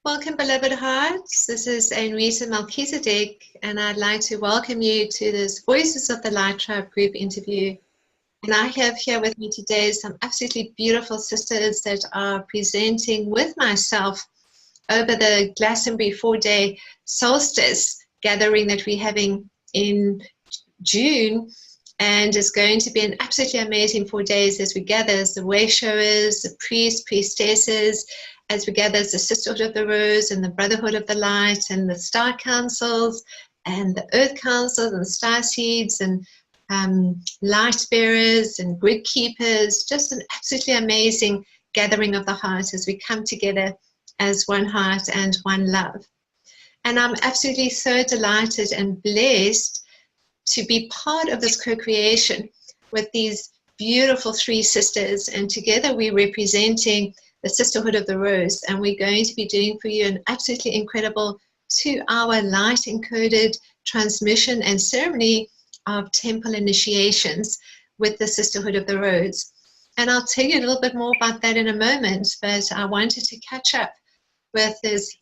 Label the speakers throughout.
Speaker 1: Welcome, beloved hearts. This is Anrita Melchizedek, and I'd like to welcome you to this Voices of the Light Tribe group interview. And I have here with me today some absolutely beautiful sisters that are presenting with myself over the Glastonbury 4-day solstice gathering that we're having in June. And it's going to be an absolutely amazing 4 days as we gather as the way showers, the priests, priestesses, as we gather as the Sisterhood of the Rose and the Brotherhood of the Light and the Star Councils and the Earth Councils and Star Seeds and Light Bearers and Grid Keepers. Just an absolutely amazing gathering of the heart as we come together as one heart and one love. And I'm absolutely so delighted and blessed to be part of this co-creation with these beautiful three sisters, and together we're representing the Sisterhood of the Rose, and we're going to be doing for you an absolutely incredible 2-hour light encoded transmission and ceremony of temple initiations with the Sisterhood of the Rose. And I'll tell you a little bit more about that in a moment, but I wanted to catch up with these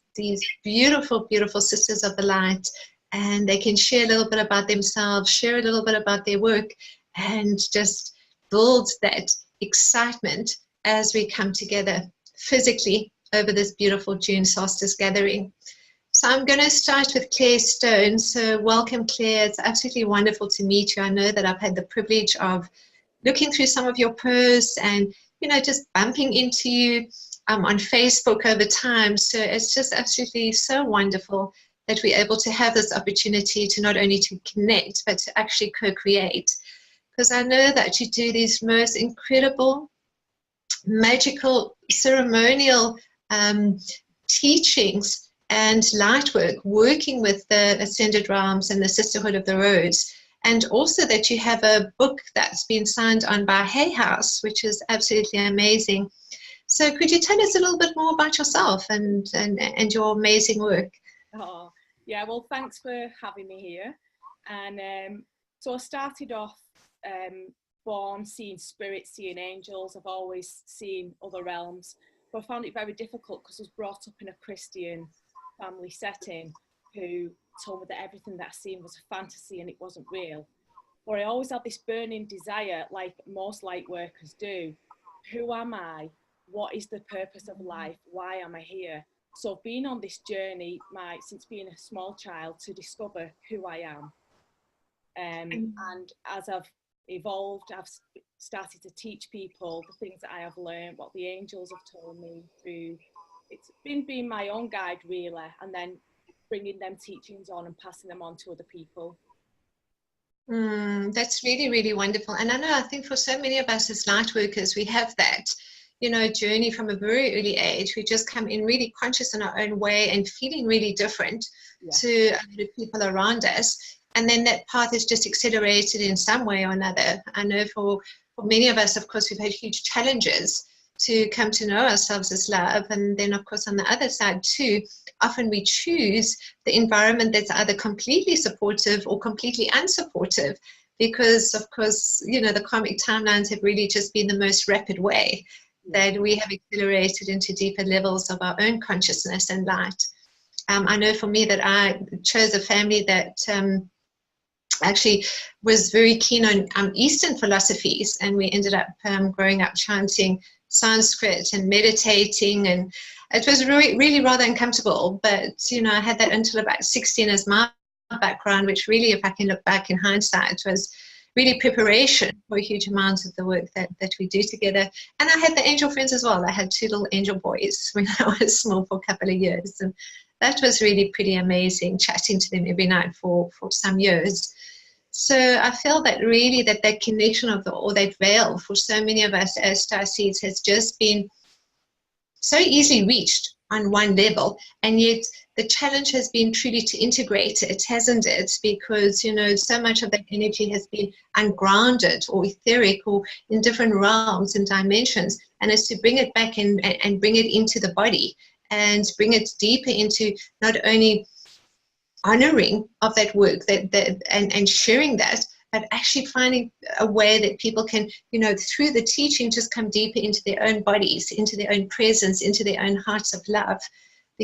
Speaker 1: beautiful, beautiful sisters of the light, and they can share a little bit about themselves, share a little bit about their work, and just build that excitement as we come together physically over this beautiful June solstice gathering. So I'm going to start with Claire Stone. So welcome, Claire. It's absolutely wonderful to meet you. I know that I've had the privilege of looking through some of your posts and, just bumping into you on Facebook over time. So it's just absolutely so wonderful that we're able to have this opportunity to not only to connect, but to actually co-create. Because I know that you do these most incredible, magical, ceremonial teachings and light work, working with the Ascended Realms and the Sisterhood of the Rose. And also that you have a book that's been signed on by Hay House, which is absolutely amazing. So could you tell us a little bit more about yourself and your amazing work?
Speaker 2: Oh, yeah, well, thanks for having me here. And so I started off born seeing spirits, seeing angels. I've always seen other realms, but I found it very difficult because I was brought up in a Christian family setting who told me that everything that I seen was a fantasy and it wasn't real. But I always had this burning desire, like most light workers do. Who am I? What is the purpose of life? Why am I here? So I've been on this journey since being a small child to discover who I am. And as I've evolved, I've started to teach people the things that I have learned, what the angels have told me through. It's been being my own guide, really, and then bringing them teachings on and passing them on to other people.
Speaker 1: That's really, really wonderful. And I think for so many of us as light workers, we have that, journey from a very early age. We just come in really conscious in our own way and feeling really different to the people around us. And then that path is just accelerated in some way or another. I know for many of us, of course, we've had huge challenges to come to know ourselves as love. And then, of course, on the other side too, often we choose the environment that's either completely supportive or completely unsupportive because, of course, the karmic timelines have really just been the most rapid way that we have accelerated into deeper levels of our own consciousness and light. I know for me that I chose a family that actually was very keen on Eastern philosophies, and we ended up growing up chanting Sanskrit and meditating, and it was really, really rather uncomfortable, but I had that until about 16 as my background, which really, if I can look back in hindsight, was really preparation for a huge amount of the work that we do together. And I had the angel friends as well. I had 2 little angel boys when I was small for a couple of years, and that was really pretty amazing, chatting to them every night for some years. So I feel that really that connection or that veil for so many of us as star seeds has just been so easily reached on one level, and yet the challenge has been truly to integrate it, hasn't it? Because so much of that energy has been ungrounded or etheric or in different realms and dimensions, and it's to bring it back and bring it into the body and bring it deeper into not only honoring of that work and sharing that, but actually finding a way that people can, through the teaching, just come deeper into their own bodies, into their own presence, into their own hearts of love.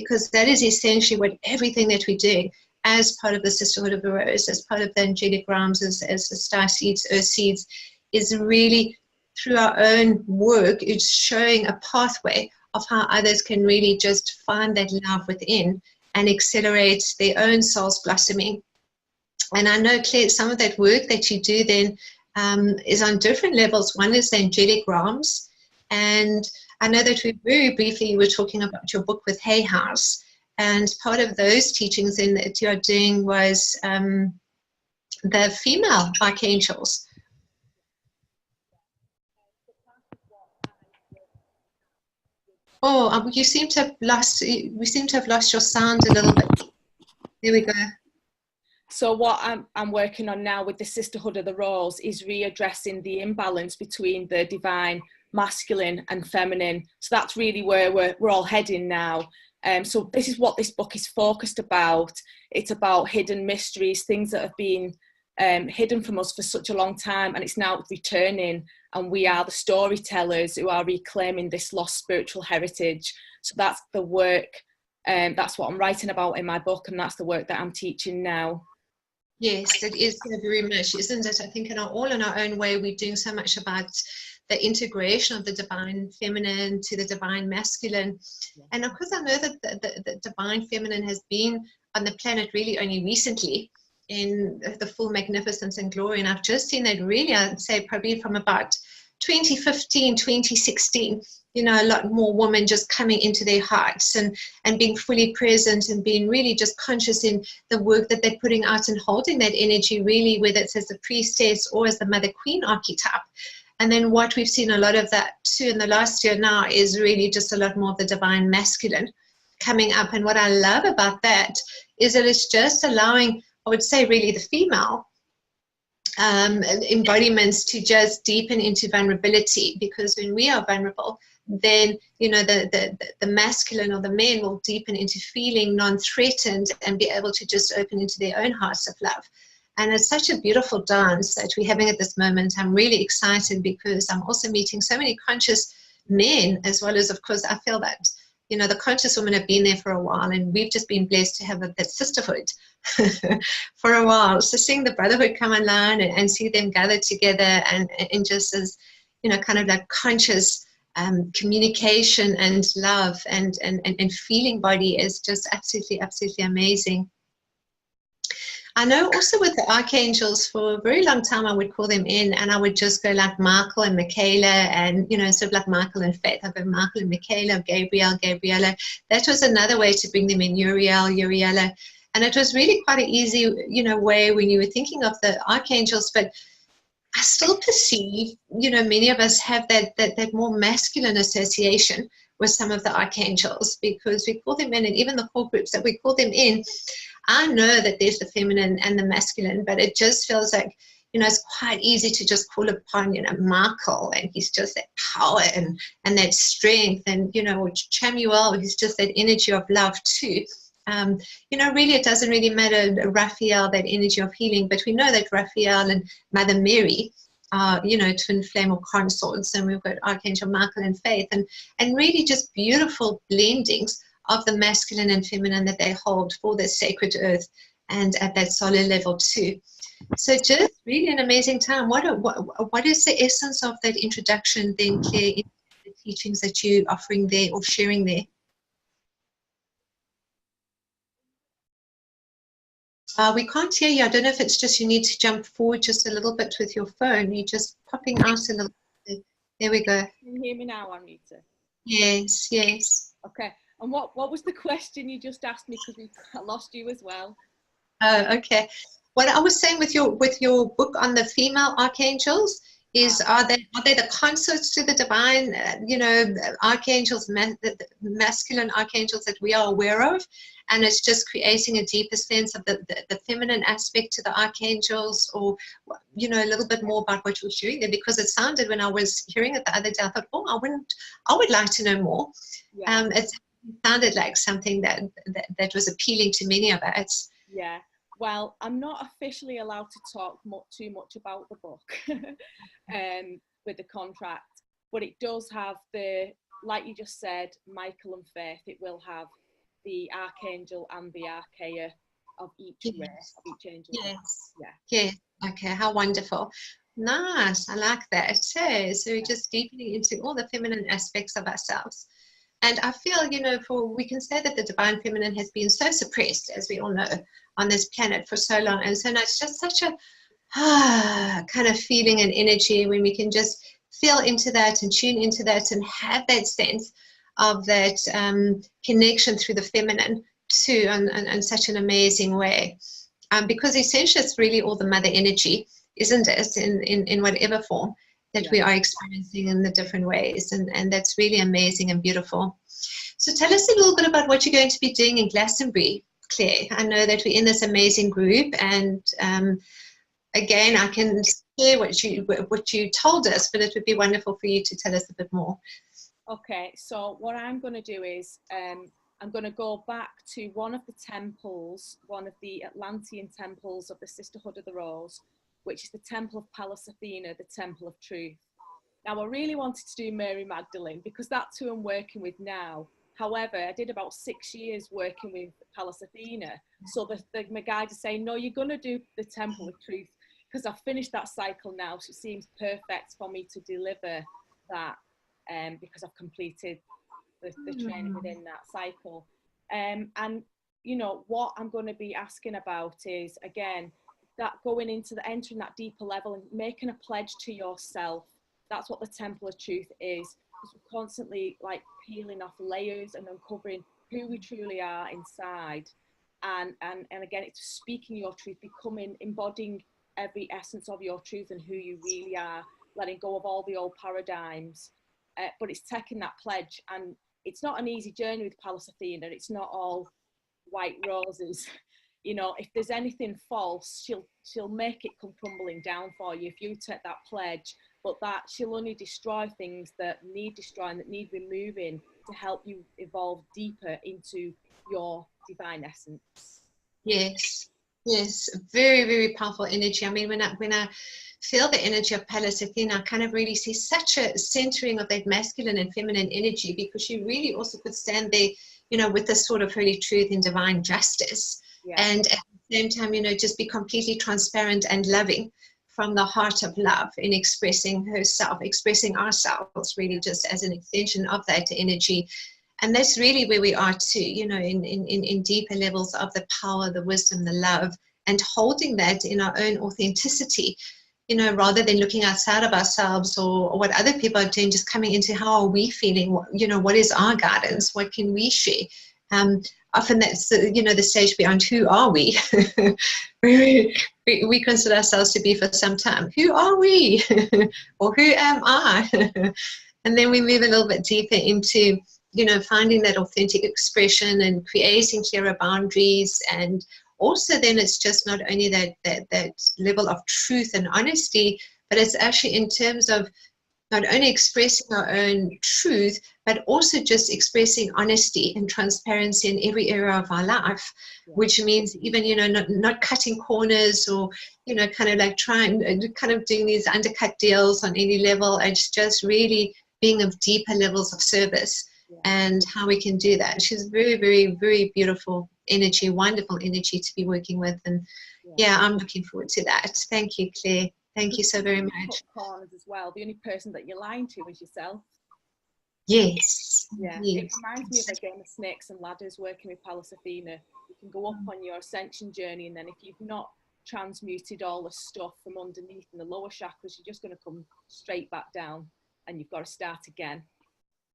Speaker 1: because that is essentially what everything that we're doing as part of the Sisterhood of the Rose, as part of the angelic realms, as the star seeds, earth seeds, is really through our own work, it's showing a pathway of how others can really just find that love within and accelerate their own soul's blossoming. And I know, Claire, some of that work that you do then is on different levels. One is the angelic realms, and I know that we very briefly were talking about your book with Hay House, and part of those teachings then that you are doing was the female archangels. Oh, you seem to have lost. We seem to have lost your sound a little bit. There we go.
Speaker 2: So what I'm working on now with the Sisterhood of the Rose is readdressing the imbalance between the divine masculine and feminine. So that's really where we're all heading now. So this is what this book is focused about. It's about hidden mysteries, things that have been hidden from us for such a long time, and it's now returning, and we are the storytellers who are reclaiming this lost spiritual heritage. So that's the work, that's what I'm writing about in my book, and that's the work that I'm teaching now.
Speaker 1: Yes, it is very much, isn't it? I think all in our own way, we're doing so much about the integration of the divine feminine to the divine masculine. And of course, I know that the divine feminine has been on the planet really only recently in the full magnificence and glory. And I've just seen that really, I'd say probably from about 2015, 2016, you know, a lot more women just coming into their hearts and being fully present and being really just conscious in the work that they're putting out and holding that energy really, whether it's as a priestess or as the mother queen archetype. And then what we've seen a lot of that too in the last year now is really just a lot more of the divine masculine coming up. And what I love about that is that it's just allowing, I would say really the female embodiments to just deepen into vulnerability, because when we are vulnerable, then you know the masculine or the men will deepen into feeling non-threatened and be able to just open into their own hearts of love. And it's such a beautiful dance that we're having at this moment. I'm really excited because I'm also meeting so many conscious men, as well as, of course, I feel that, you know, the conscious women have been there for a while, and we've just been blessed to have that sisterhood for a while. So seeing the brotherhood come online and see them gather together and just as, you know, kind of like conscious communication and love and feeling body is just absolutely, absolutely amazing. I know also with the archangels, for a very long time I would call them in, and I would just go like Michael and Michaela, and you know, instead of like Michael and Faith, I'd go Michael and Michaela, Gabriel, Gabriella. That was another way to bring them in, Uriel, Uriela. And it was really quite an easy, you know, way when you were thinking of the archangels. But I still perceive, you know, many of us have that more masculine association with some of the archangels, because we call them in, and even the core groups that we call them in, I know that there's the feminine and the masculine, but it just feels like, you know, it's quite easy to just call upon, you know, Michael, and he's just that power and that strength, and, you know, Chamuel, he's just that energy of love too. You know, really, it doesn't really matter, Raphael, that energy of healing, but we know that Raphael and Mother Mary are, you know, twin flame or consorts, and we've got Archangel Michael and Faith, and really just beautiful blendings of the masculine and feminine that they hold for the sacred earth and at that solar level too. So just really an amazing time. What is the essence of that introduction then, Claire, in the teachings that you're offering there or sharing there? We can't hear you. I don't know if it's just you need to jump forward just a little bit with your phone. You're just popping out a little bit. There we go.
Speaker 2: Can you hear me now, Anrita?
Speaker 1: Yes, yes.
Speaker 2: Okay. And what was the question you just asked me, because I lost you as well?
Speaker 1: Oh, okay. What I was saying with your book on the female archangels is, are they the consorts to the divine, you know, archangels, the masculine archangels that we are aware of, and it's just creating a deeper sense of the feminine aspect to the archangels, or, you know, a little bit more about what you're sharing there, because it sounded, when I was hearing it the other day, I thought, oh, I would like to know more. Yeah. It sounded like something that was appealing to many of us.
Speaker 2: Yeah. Well, I'm not officially allowed to talk too much about the book with the contract, but it does have the, like you just said, Michael and Faith. It will have the archangel and the archeia of each race, of each angel.
Speaker 1: Yes.
Speaker 2: Yeah.
Speaker 1: Yeah. Okay. How wonderful. Nice. I like that. So we're just deepening into all the feminine aspects of ourselves. And I feel, we can say that the divine feminine has been so suppressed, as we all know, on this planet for so long. And so now it's just such a kind of feeling and energy when we can just feel into that and tune into that and have that sense of that connection through the feminine too, in such an amazing way. Because essentially it's really all the mother energy, isn't it, in whatever form that we are experiencing in the different ways. And that's really amazing and beautiful. So tell us a little bit about what you're going to be doing in Glastonbury, Claire. I know that we're in this amazing group, and again, I can share what you told us, but it would be wonderful for you to tell us a bit more.
Speaker 2: Okay, so what I'm going to do is I'm going to go back to one of the temples, one of the Atlantean temples of the Sisterhood of the Rose, which is the Temple of Pallas Athena, the Temple of Truth. Now, I really wanted to do Mary Magdalene because that's who I'm working with now. However, I did about 6 years working with Pallas Athena. So my guide is saying, no, you're going to do the Temple of Truth because I've finished that cycle now. So it seems perfect for me to deliver that because I've completed the training within that cycle. And, what I'm going to be asking about is, again, that going into entering that deeper level and making a pledge to yourself. That's what the Temple of Truth is. Because we're constantly like peeling off layers and uncovering who we truly are inside. And again, it's speaking your truth, embodying every essence of your truth and who you really are, letting go of all the old paradigms. But it's taking that pledge, and it's not an easy journey with Pallas Athena. It's not all white roses. If there's anything false, she'll make it come crumbling down for you if you take that pledge, but that she'll only destroy things that need destroying, that need removing to help you evolve deeper into your divine essence.
Speaker 1: Yes, very, very powerful energy. I mean, when I feel the energy of Pallas Athena, I kind of really see such a centering of that masculine and feminine energy, because she really also could stand there, with this sort of holy truth and divine justice. Yeah. And at the same time, just be completely transparent and loving from the heart of love in expressing herself, expressing ourselves, really just as an extension of that energy. And that's really where we are too, in deeper levels of the power, the wisdom, the love, and holding that in our own authenticity, rather than looking outside of ourselves or what other people are doing, just coming into how are we feeling, what is our guidance, what can we share? Often that's, the stage beyond who are we? we consider ourselves to be for some time. Who are we? Or who am I? And then we move a little bit deeper into, finding that authentic expression and creating clearer boundaries. And also then it's just not only that level of truth and honesty, but it's actually in terms of not only expressing our own truth, but also just expressing honesty and transparency in every area of our life, which means even, not cutting corners or, kind of like doing these undercut deals on any level. It's just really being of deeper levels of service and how we can do that. She's very, very, very beautiful energy, wonderful energy to be working with. And I'm looking forward to that. Thank you, Claire. Thank you so very much.
Speaker 2: Corners as well. The only person that you're lying to is yourself.
Speaker 1: Yes.
Speaker 2: Yeah.
Speaker 1: Yes.
Speaker 2: It reminds me of a game of snakes and ladders working with Pallas Athena. You can go up on your ascension journey, and then if you've not transmuted all the stuff from underneath in the lower chakras, you're just going to come straight back down, and you've got to start again.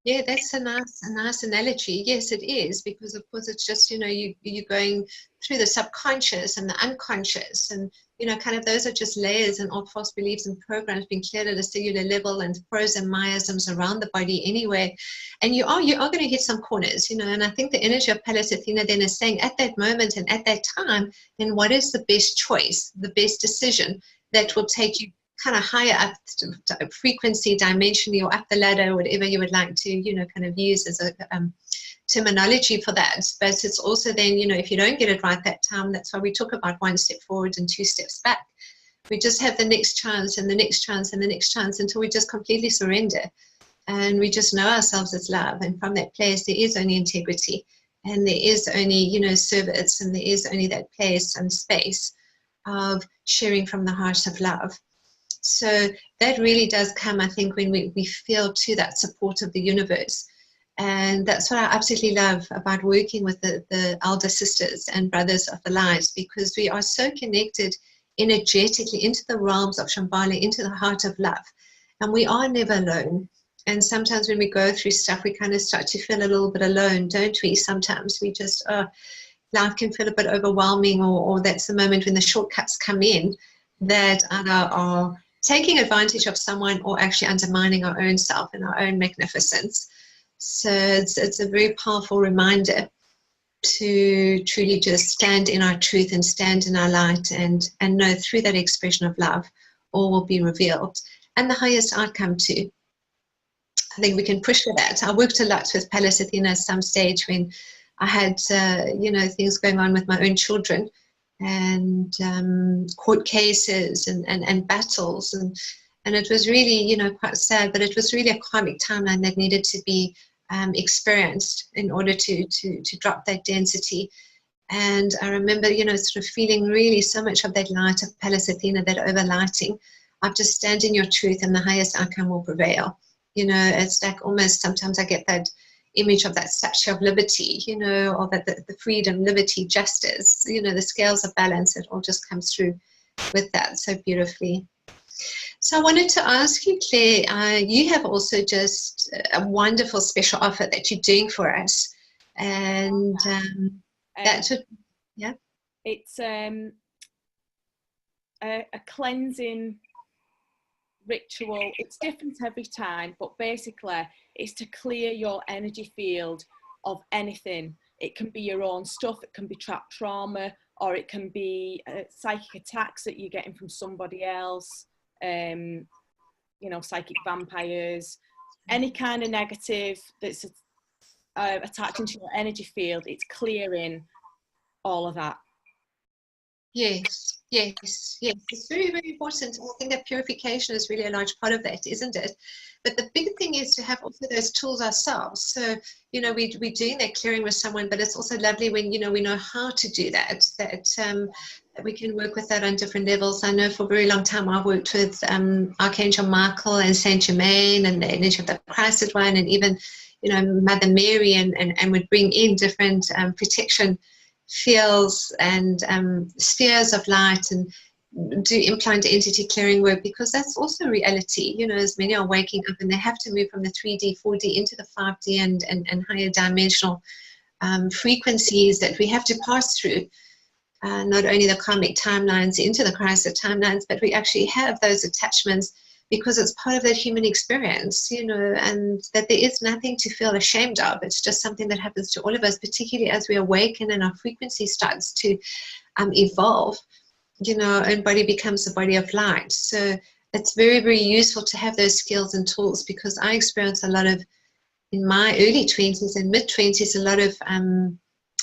Speaker 1: Yeah, that's a nice analogy. Yes, it is, because of course it's just, you're going through the subconscious and the unconscious, and kind of those are just layers and old false beliefs and programs being cleared at a cellular level, and pros and miasms around the body anyway. And you are going to hit some corners, and I think the energy of Pallas Athena then is saying at that moment and at that time, then what is the best choice, the best decision that will take you kind of higher up to frequency, dimensionally, or up the ladder, whatever you would like to, kind of use as a terminology for that. But it's also then, if you don't get it right that time, that's why we talk about 1 step forward and 2 steps back. We just have the next chance and the next chance and the next chance until we just completely surrender. And we just know ourselves as love. And from that place, there is only integrity. and there is only, you know, service, and there is only that place and space of sharing from the heart of love. So that really does come, I think, when we feel to that support of the universe. And that's what I absolutely love about working with the elder sisters and brothers of the light, because we are so connected energetically into the realms of Shambhala, into the heart of love. And we are never alone. And sometimes when we go through stuff, we kind of start to feel a little bit alone, don't we? Sometimes we just, life can feel a bit overwhelming, or that's the moment when the shortcuts come in that either are taking advantage of someone or actually undermining our own self and our own magnificence. So it's a very powerful reminder to truly just stand in our truth and stand in our light, and know through that expression of love, all will be revealed. And the highest outcome too. I think we can push for that. I worked a lot with Pallas Athena at some stage when I had, you know, things going on with my own children, and court cases and battles. And it was really, you know, quite sad, but it was really a karmic timeline that needed to be experienced in order to drop that density. And I remember, you know, sort of feeling really so much of that light of Pallas Athena, that overlighting of just stand in your truth and the highest outcome will prevail. You know, it's like almost sometimes I get that image of that Statue of Liberty, you know, or that the freedom, liberty, justice, you know, the scales of balance, it all just comes through with that so beautifully. So I wanted to ask you, Claire, you have also just a wonderful special offer that you're doing for us. And that's what, yeah.
Speaker 2: It's a cleansing ritual. It's different every time, but basically it's to clear your energy field of anything. It can be your own stuff, it can be trapped trauma, or it can be psychic attacks that you're getting from somebody else. You know, psychic vampires, any kind of negative that's attaching to your energy field, it's clearing all of that.
Speaker 1: Yes, yes, yes. It's very, very important. I think that purification is really a large part of that, isn't it? But the big thing is to have also those tools ourselves. So, you know, we're doing that clearing with someone, but it's also lovely when, you know, we know how to do that, that we can work with that on different levels. I know for a very long time I've worked with Archangel Michael and Saint Germain and the energy of the Christed One, and even, you know, Mother Mary, and would bring in different protection fields and spheres of light, and do implant entity clearing work, because that's also reality. You know, as many are waking up and they have to move from the 3D, 4D into the 5D and higher dimensional frequencies that we have to pass through. Not only the karmic timelines into the Christed timelines, but we actually have those attachments because it's part of that human experience, you know, and that there is nothing to feel ashamed of. It's just something that happens to all of us, particularly as we awaken and our frequency starts to evolve. You know, our own body becomes a body of light. So it's very, very useful to have those skills and tools, because I experienced a lot of, in my early 20s and mid 20s, a lot of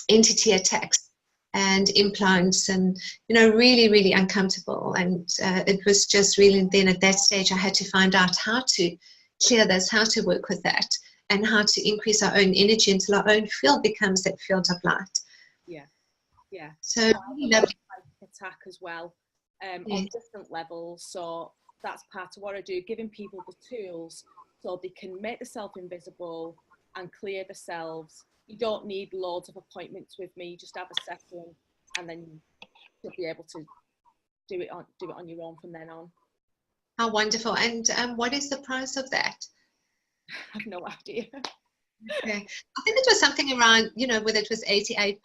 Speaker 1: entity attacks and implants, and, you know, really, really uncomfortable. And it was just really then at that stage I had to find out how to clear this, how to work with that, and how to increase our own energy until our own field becomes that field of light.
Speaker 2: Yeah, yeah.
Speaker 1: So really lovely.
Speaker 2: Attack as well, on different levels. So that's part of what I do, giving people the tools so they can make themselves invisible and clear themselves. You don't need loads of appointments with me. You just have a session, and then you'll be able to do it on your own from then on.
Speaker 1: How wonderful! And what is the price of that?
Speaker 2: I have no idea.
Speaker 1: Okay, I think it was something around, you know, whether it was £88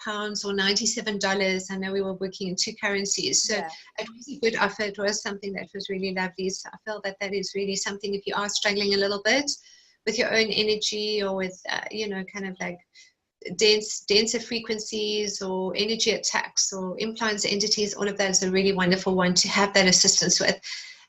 Speaker 1: or $97. I know we were working in two currencies, so yeah, it was a good offer. It was something that was really lovely. So I feel that is really something, if you are struggling a little bit with your own energy, or with you know, kind of like denser frequencies or energy attacks or implants, entities, all of that is a really wonderful one to have that assistance with.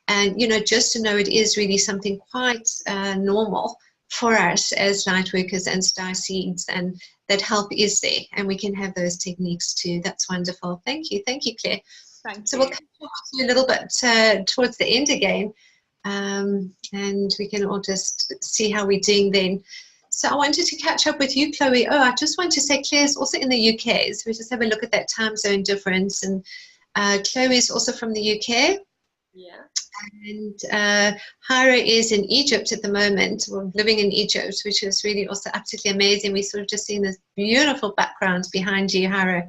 Speaker 1: And, you know, just to know it is really something quite normal for us as light workers and star seeds, and that help is there, and we can have those techniques too. That's wonderful. Thank you, Claire.
Speaker 2: Thank
Speaker 1: so
Speaker 2: you.
Speaker 1: We'll come to a little bit towards the end again, and we can all just see how we're doing then. So I wanted to catch up with you, Chloe. Oh, I just want to say Claire's also in the UK, so we just have a look at that time zone difference. And Chloe is also from the UK.
Speaker 3: Yeah.
Speaker 1: And Hira is in Egypt at the moment, well, living in Egypt, which is really also absolutely amazing. We sort of just seen this beautiful background behind you, Hira.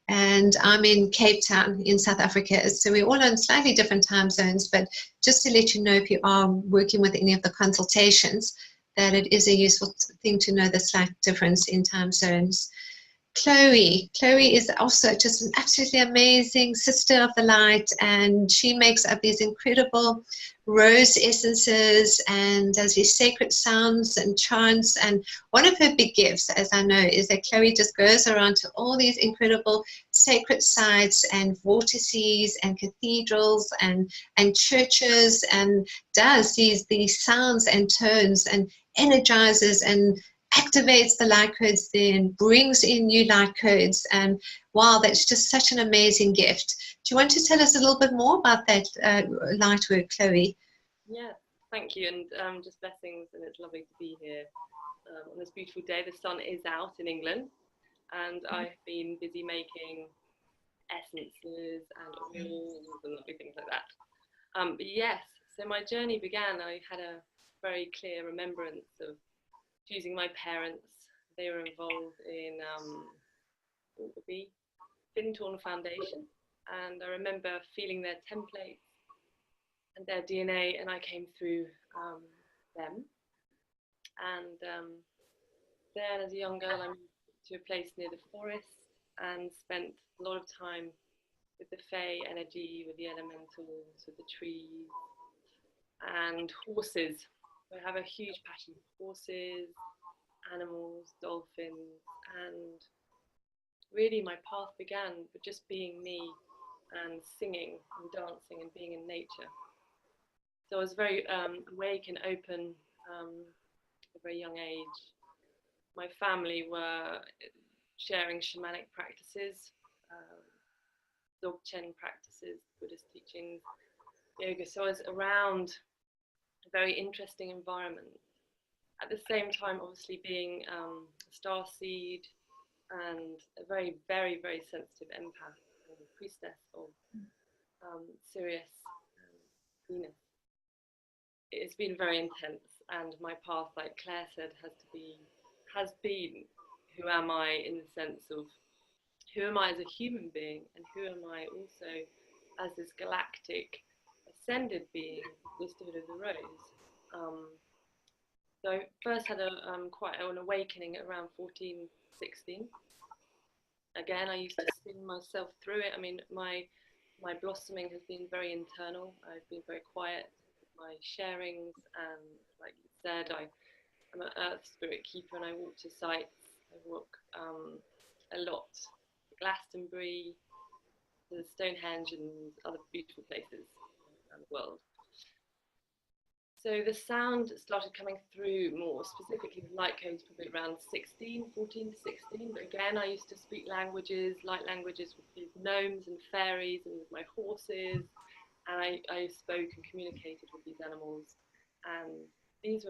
Speaker 1: And I'm in Cape Town in South Africa. So we're all on slightly different time zones, but just to let you know, if you are working with any of the consultations, that it is a useful thing to know the slight difference in time zones. Chloe is also just an absolutely amazing sister of the light, and she makes up these incredible rose essences and does these sacred sounds and chants. And one of her big gifts, as I know, is that Chloe just goes around to all these incredible sacred sites and vortices and cathedrals and churches, and does these sounds and tones and energizes and activates the light codes, then brings in new light codes. And wow, that's just such an amazing gift. Do you want to tell us a little bit more about that light work, Chloe?
Speaker 3: Yeah, thank you, and just blessings, and it's lovely to be here on this beautiful day. The sun is out in England, and I've been busy making essences and oils and lovely things like that. But yes, so my journey began. I had a very clear remembrance of choosing my parents. They were involved in what would be Fintorn Foundation, and I remember feeling their templates and their DNA, and I came through them. And then, as a young girl, I moved to a place near the forest and spent a lot of time with the Fae energy, with the elementals, with the trees, and horses. I have a huge passion for horses, animals, dolphins, and really my path began with just being me and singing and dancing and being in nature. So I was very awake and open at a very young age. My family were sharing shamanic practices, Dzogchen practices, Buddhist teachings, yoga. So I was around a very interesting environment. At the same time, obviously being a star seed and a very, very, very sensitive empath and priestess of Sirius and Venus. It's been very intense, and my path, like Claire said, has been who am I, in the sense of who am I as a human being, and who am I also as this galactic ascended being, the Sisterhood of the Rose. So I first had quite an awakening at around 14, 16. Again, I used to sing myself through it. I mean, my blossoming has been very internal. I've been very quiet with my sharings, and like you said, I'm an earth spirit keeper, and I walk to sites. I walk a lot to Glastonbury, to Stonehenge, and other beautiful places around the world. So the sound started coming through more, specifically with light codes, probably around 14 to 16. But again, I used to speak languages, light languages, with these gnomes and fairies and with my horses. And I spoke and communicated with these animals. And this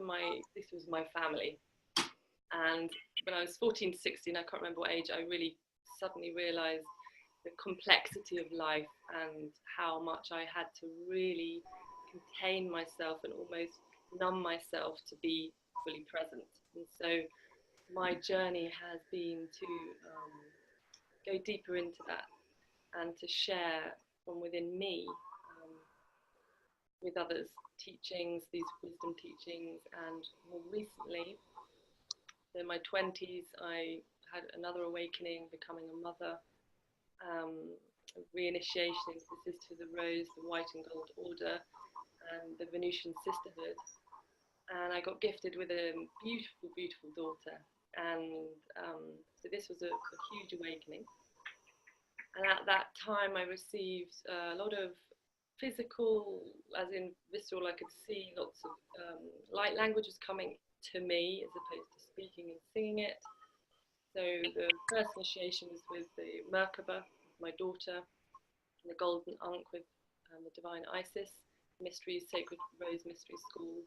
Speaker 3: was my family. And when I was 14 to 16, I can't remember what age, I really suddenly realized the complexity of life and how much I had to really contain myself and almost numb myself to be fully present. And so my journey has been to go deeper into that and to share from within me with others teachings, these wisdom teachings. And more recently, in my 20s, I had another awakening, becoming a mother, a reinitiation into the Sisterhood of the Rose, the White and Gold Order, and the Venusian Sisterhood. And I got gifted with a beautiful, beautiful daughter. And so this was a huge awakening. And at that time, I received a lot of physical, as in visceral, I could see lots of light languages coming to me as opposed to speaking and singing it. So the first initiation was with the Merkaba, my daughter, and the Golden Ankh with the Divine Isis, Mysteries, Sacred Rose Mystery School,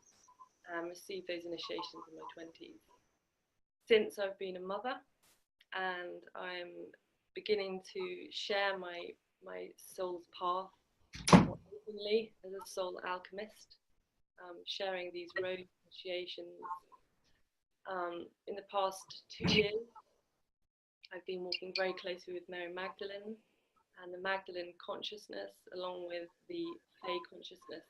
Speaker 3: received those initiations in my 20s. since I've been a mother, and I'm beginning to share my soul's path more openly as a soul alchemist, sharing these road initiations. In the past 2 years, I've been walking very closely with Mary Magdalene and the Magdalene consciousness, along with the Fae consciousness.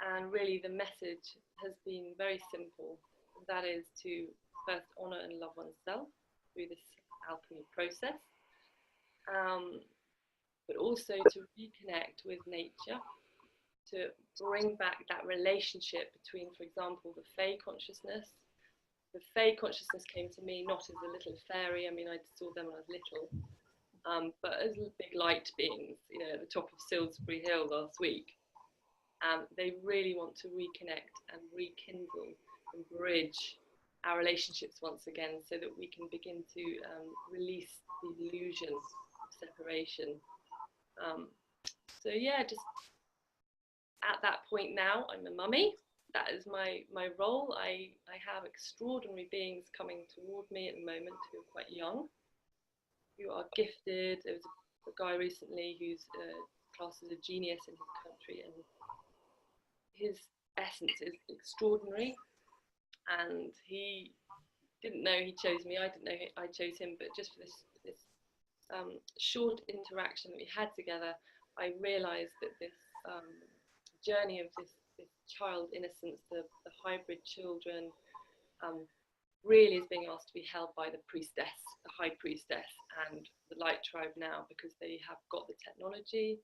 Speaker 3: And really the message has been very simple. That is to first honor and love oneself through this alchemy process, but also to reconnect with nature, to bring back that relationship between, for example, the Fae consciousness. The Fae consciousness came to me not as a little fairy. I mean, I saw them when I was little, but as big light beings, you know, at the top of Salisbury Hill last week. They really want to reconnect and rekindle and bridge our relationships once again, so that we can begin to release the illusion of separation. So yeah, just at that point now, I'm a mummy. That is my role. I have extraordinary beings coming toward me at the moment who are quite young, who are gifted. There was a guy recently who's classed as a genius in his country, and his essence is extraordinary. And he didn't know he chose me. I didn't know I chose him. But just for this short interaction that we had together, I realised that this journey of this child innocence, the hybrid children, really is being asked to be held by the priestess, the high priestess, and the light tribe now, because they have got the technology,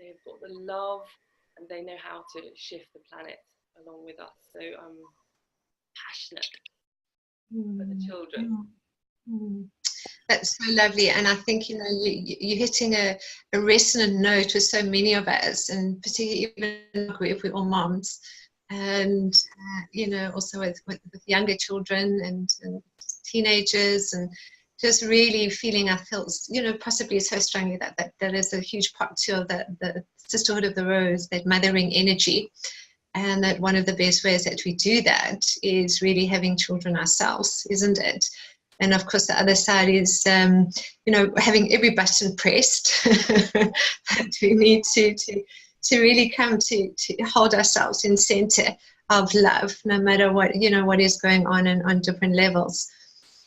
Speaker 3: they have got the love, and they know how to shift the planet along with us. So I'm passionate for the children.
Speaker 1: That's so lovely, and I think, you know, you're hitting a resonant note with so many of us, and particularly even in our group, we're all moms, and you know, also with younger children and teenagers, and just really feeling, I feel, you know, possibly so strongly that is a huge part too of the Sisterhood of the Rose, that mothering energy, and that one of the best ways that we do that is really having children ourselves, isn't it? And of course, the other side is, you know, having every button pressed. That we need to really come to hold ourselves in center of love, no matter what, you know, what is going on different levels.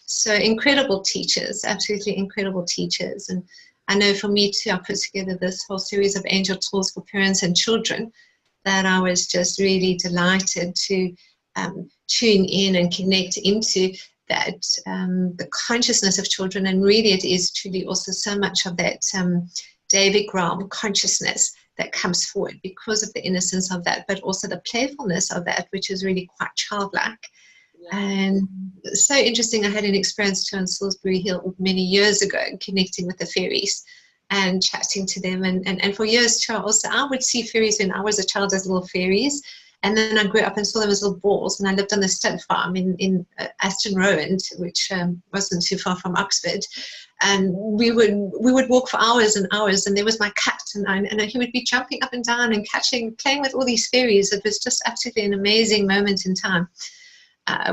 Speaker 1: So incredible teachers, absolutely incredible teachers. And I know for me too, I put together this whole series of angel tools for parents and children that I was just really delighted to tune in and connect into. That the consciousness of children, and really it is truly also so much of that David realm consciousness that comes forward because of the innocence of that, but also the playfulness of that, which is really quite childlike. Yeah. And so interesting. I had an experience too on Salisbury Hill many years ago, connecting with the fairies and chatting to them, and for years too, also I would see fairies when I was a child as little fairies. And then I grew up and saw them as little balls, and I lived on the stud farm in Aston Rowan, which wasn't too far from Oxford. And we would walk for hours and hours, and there was my cat, and he would be jumping up and down and catching, playing with all these fairies. It was just absolutely an amazing moment in time,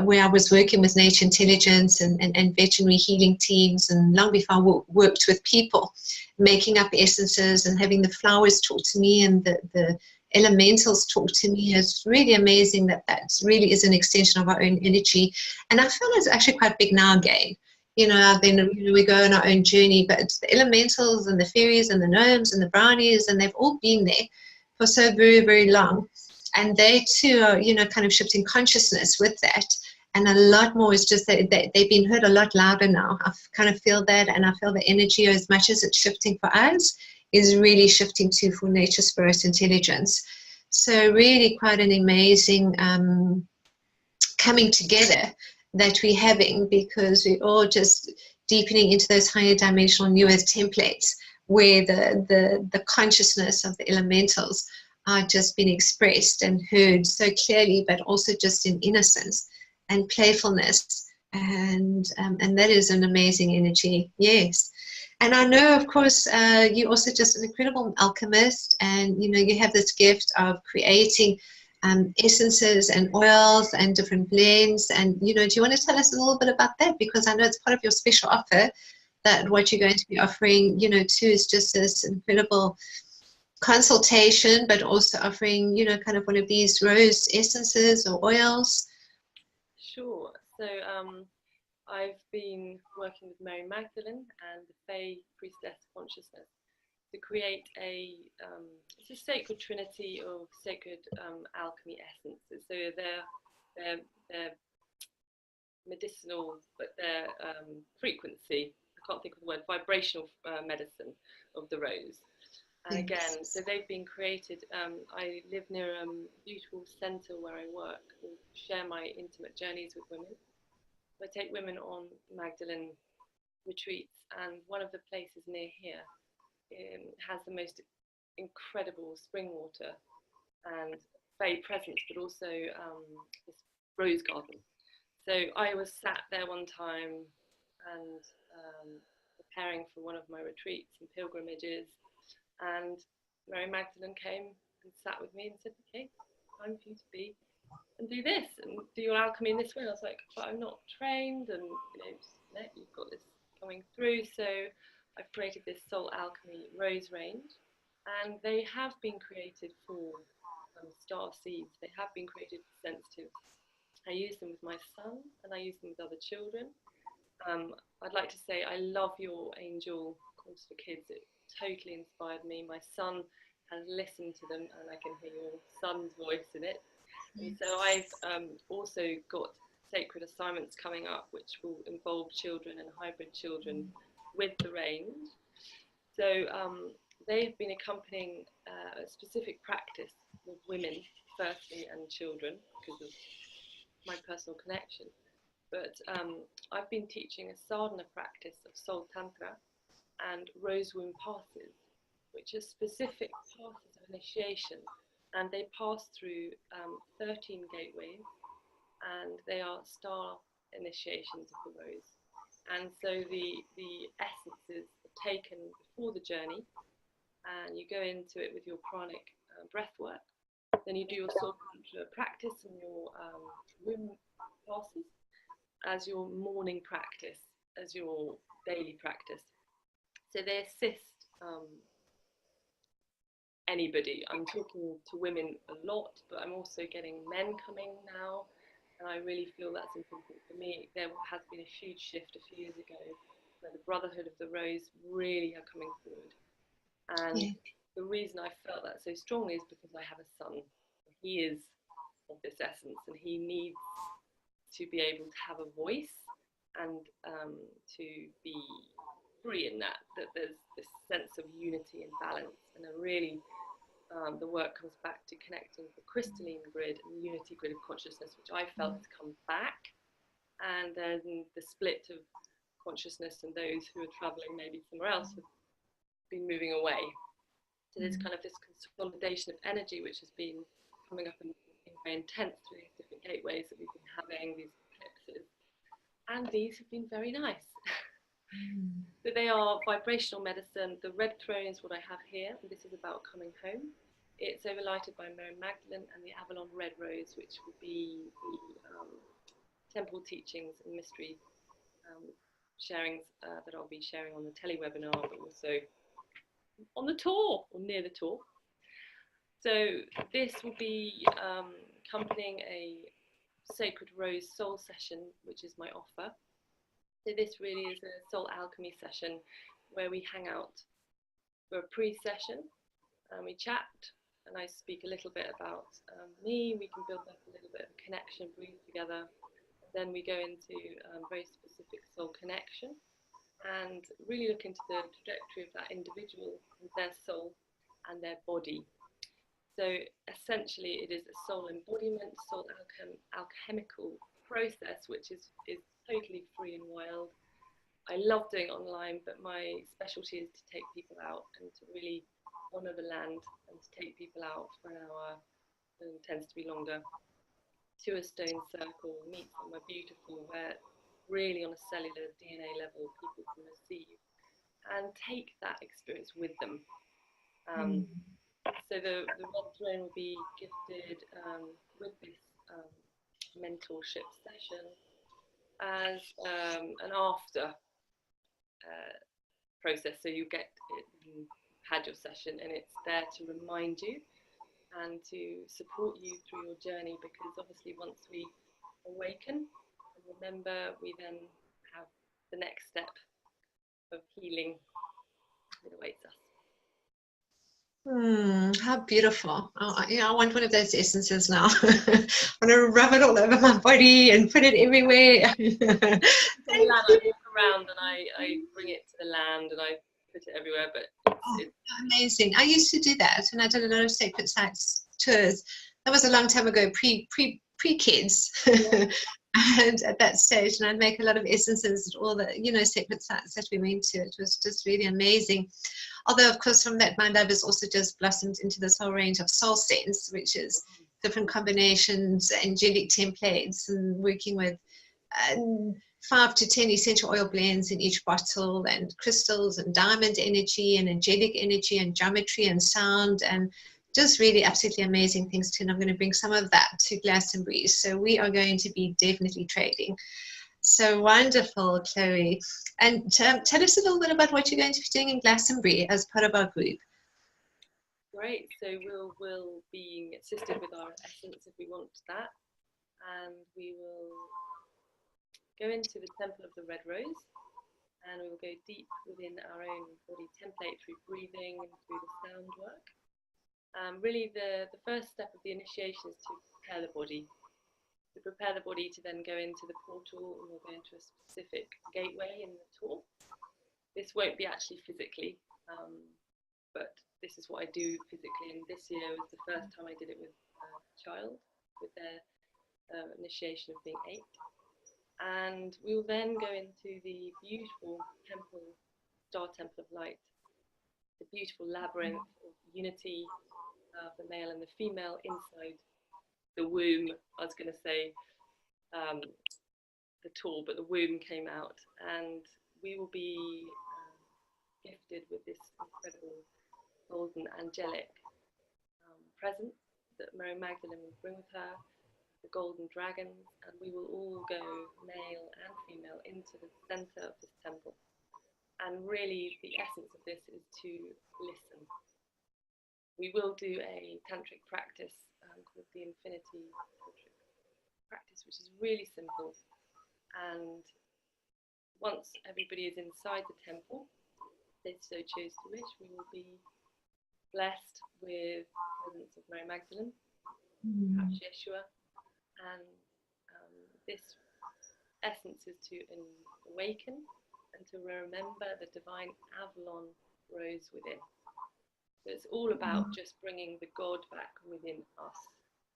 Speaker 1: where I was working with nature intelligence and veterinary healing teams, and long before I worked with people, making up essences and having the flowers talk to me and the elementals talk to me. Is really amazing that really is an extension of our own energy. And I feel it's actually quite big now again. You know, then, you know, we go on our own journey, but the elementals and the fairies and the gnomes and the brownies, and they've all been there for so very, very long. And they too are, you know, kind of shifting consciousness with that. And a lot more is just that they've been heard a lot louder now. I kind of feel that, and I feel the energy, as much as it's shifting for us, is really shifting to for nature, spirit, intelligence. So really quite an amazing coming together that we're having, because we're all just deepening into those higher dimensional new earth templates, where the consciousness of the elementals are just being expressed and heard so clearly, but also just in innocence and playfulness, and that is an amazing energy. Yes. And I know, of course, you're also just an incredible alchemist, and you know, you have this gift of creating essences and oils and different blends. And, do you want to tell us a little bit about that? Because I know it's part of your special offer, that what you're going to be offering, too, is just this incredible consultation, but also offering, kind of one of these rose essences or oils.
Speaker 3: Sure. So I've been working with Mary Magdalene and the Fae Priestess Consciousness to create it's a sacred trinity of sacred alchemy essences. So they're medicinal, but their frequency, I can't think of the word, vibrational medicine of the rose. And again, so they've been created. I live near a beautiful centre where I work and share my intimate journeys with women. I take women on Magdalene retreats, and one of the places near here has the most incredible spring water and Fae presence, but also this rose garden. So I was sat there one time and preparing for one of my retreats and pilgrimages, and Mary Magdalene came and sat with me and said, okay, time for you to be and do this and do your alchemy in this way. And I was like, but I'm not trained, and you've got this coming through. So I've created this Soul Alchemy Rose range, and they have been created for star seeds. They have been created for sensitives. I use them with my son, and I use them with other children. I'd like to say I love your angel course for kids. It totally inspired me. My son has listened to them, and I can hear your son's voice in it. And so I've also got sacred assignments coming up, which will involve children and hybrid children with the range. So they've been accompanying a specific practice with women, firstly, and children, because of my personal connection. But I've been teaching a sadhana practice of soul tantra and rose womb passes, which are specific passes of initiation, and they pass through 13 gateways, and they are star initiations of the rose. And so the essences are taken before the journey, and you go into it with your pranic breath work. Then you do your soul tantra practice and your womb passes as your morning practice, as your daily practice. So they assist anybody. I'm talking to women a lot, but I'm also getting men coming now, and I really feel that's important for me. There has been a huge shift a few years ago where the Brotherhood of the Rose really are coming forward. And the reason I felt that so strongly is because I have a son. He is of this essence, and he needs to be able to have a voice and to be free in that there's this sense of unity and balance, and the work comes back to connecting the crystalline grid and the unity grid of consciousness, which I felt has come back, and then the split of consciousness and those who are traveling maybe somewhere else have been moving away. So there's kind of this consolidation of energy which has been coming up and being very intense through these different gateways that we've been having, these eclipses, and these have been very nice. So they are vibrational medicine. The red throne is what I have here, and this is about coming home. It's overlighted by Mary Magdalene and the Avalon Red Rose, which will be the temple teachings and mystery sharings that I'll be sharing on the tele-webinar, but also on the tour, or near the tour. So this will be accompanying a Sacred Rose Soul Session, which is my offer. So this really is a soul alchemy session where we hang out for a pre-session and we chat, and I speak a little bit about me. We can build up a little bit of connection, breathe together. Then we go into very specific soul connection and really look into the trajectory of that individual and their soul and their body. So essentially it is a soul embodiment, soul alchemical process, which is totally free and wild. I love doing it online, but my specialty is to take people out and to really honour the land and to take people out for an hour, and it tends to be longer, to a stone circle, meet somewhere beautiful where really on a cellular DNA level people can receive and take that experience with them. so the Red Throne will be gifted with this mentorship session as an after process. So you get it, you had your session, and it's there to remind you and to support you through your journey, because obviously once we awaken and remember, we then have the next step of healing that awaits us.
Speaker 1: How beautiful. Oh, yeah, I want one of those essences now. I want to rub it all over my body and put it everywhere.
Speaker 3: I walk around and I bring it to the land and I put it everywhere. But it's
Speaker 1: amazing. I used to do that, and I did a lot of sacred sites tours. That was a long time ago, pre-kids. Yeah. And at that stage, and I'd make a lot of essences at all the, sacred sites that we went to. It was just really amazing. Although, of course, from that, my love has also just blossomed into this whole range of soul sense, which is different combinations, angelic templates, and working with 5 to 10 essential oil blends in each bottle, and crystals and diamond energy and angelic energy and geometry and sound, and just really absolutely amazing things too. And I'm going to bring some of that to Glastonbury. So we are going to be definitely trading. So wonderful, Chloe. And tell us a little bit about what you're going to be doing in Glastonbury as part of our group.
Speaker 3: Great. So we'll be assisted with our essence if we want that. And we will go into the Temple of the Red Rose, and we will go deep within our own body template through breathing and through the sound work. Really, the first step of the initiation is to prepare the body. To prepare the body to then go into the portal, and we'll go into a specific gateway in the tour. This won't be actually physically, but this is what I do physically. And this year was the first time I did it with a child, with their initiation of being 8. And we will then go into the beautiful temple, Star Temple of Light, the beautiful labyrinth of unity of the male and the female inside the womb. I was going to say the tool, but the womb came out, and we will be gifted with this incredible golden angelic presence that Mary Magdalene will bring with her, the golden dragons, and we will all go, male and female, into the center of this temple. And really the essence of this is to listen. We will do a tantric practice called the Infinity Tantric Practice, which is really simple. And once everybody is inside the temple, if they so choose to wish, we will be blessed with the presence of Mary Magdalene, perhaps Yeshua, and this essence is to awaken and to remember the divine Avalon rose within. So it's all about just bringing the God back within us.